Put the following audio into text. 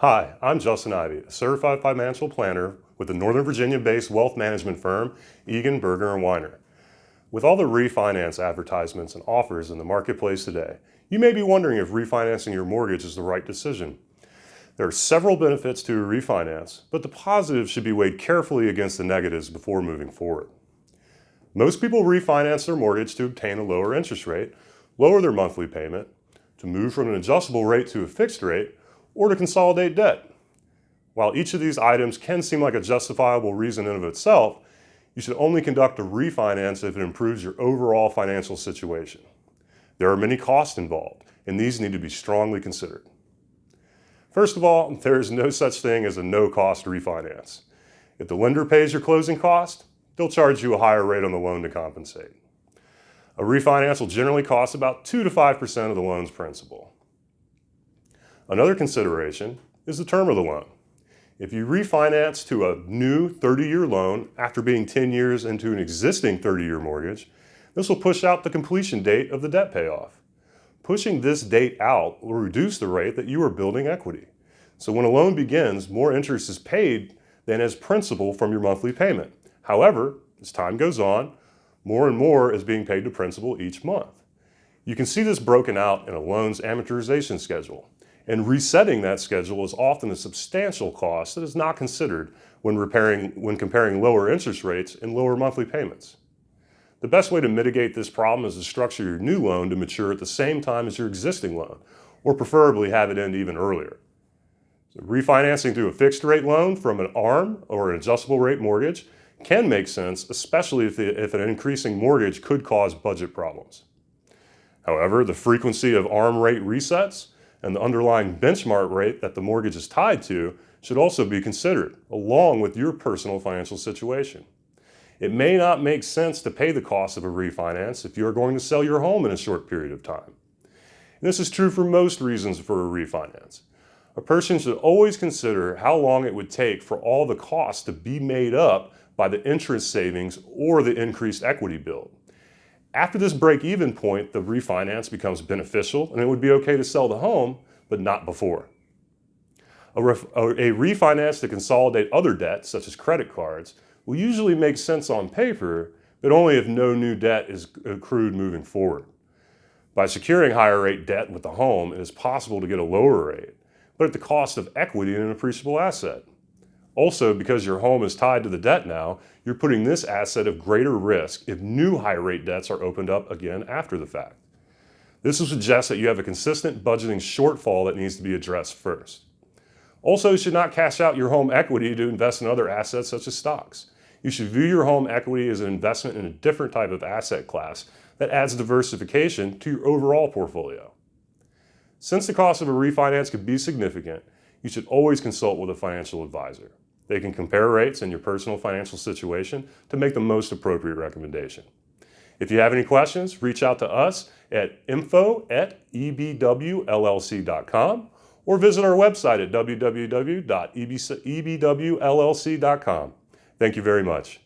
Hi, I'm Justin Ivey, a certified financial planner with the Northern Virginia-based wealth management firm Egan, Berger & Weiner. With all the refinance advertisements and offers in the marketplace today, you may be wondering if refinancing your mortgage is the right decision. There are several benefits to a refinance, but the positives should be weighed carefully against the negatives before moving forward. Most people refinance their mortgage to obtain a lower interest rate, lower their monthly payment, to move from an adjustable rate to a fixed rate, or to consolidate debt. While each of these items can seem like a justifiable reason in of itself, you should only conduct a refinance if it improves your overall financial situation. There are many costs involved, and these need to be strongly considered. First of all, there is no such thing as a no-cost refinance. If the lender pays your closing cost, they'll charge you a higher rate on the loan to compensate. A refinance will generally cost about 2 to 5% of the loan's principal. Another consideration is the term of the loan. If you refinance to a new 30-year loan after being 10 years into an existing 30-year mortgage, this will push out the completion date of the debt payoff. Pushing this date out will reduce the rate that you are building equity. So when a loan begins, more interest is paid than as principal from your monthly payment. However, as time goes on, more and more is being paid to principal each month. You can see this broken out in a loan's amortization schedule. And resetting that schedule is often a substantial cost that is not considered when comparing lower interest rates and lower monthly payments. The best way to mitigate this problem is to structure your new loan to mature at the same time as your existing loan, or preferably have it end even earlier. So refinancing through a fixed rate loan from an ARM or an adjustable rate mortgage can make sense, especially if an increasing mortgage could cause budget problems. However, the frequency of ARM rate resets and the underlying benchmark rate that the mortgage is tied to should also be considered, along with your personal financial situation. It may not make sense to pay the cost of a refinance if you are going to sell your home in a short period of time. And this is true for most reasons for a refinance. A person should always consider how long it would take for all the costs to be made up by the interest savings or the increased equity build. After this break-even point, the refinance becomes beneficial and it would be okay to sell the home, but not before. A refinance to consolidate other debts, such as credit cards, will usually make sense on paper, but only if no new debt is accrued moving forward. By securing higher rate debt with the home, it is possible to get a lower rate, but at the cost of equity in an appreciable asset. Also, because your home is tied to the debt now, you're putting this asset at greater risk if new high-rate debts are opened up again after the fact. This will suggest that you have a consistent budgeting shortfall that needs to be addressed first. Also, you should not cash out your home equity to invest in other assets such as stocks. You should view your home equity as an investment in a different type of asset class that adds diversification to your overall portfolio. Since the cost of a refinance could be significant, you should always consult with a financial advisor. They can compare rates and your personal financial situation to make the most appropriate recommendation. If you have any questions, reach out to us at info@ebwllc.com or visit our website at www.ebwllc.com. Thank you very much.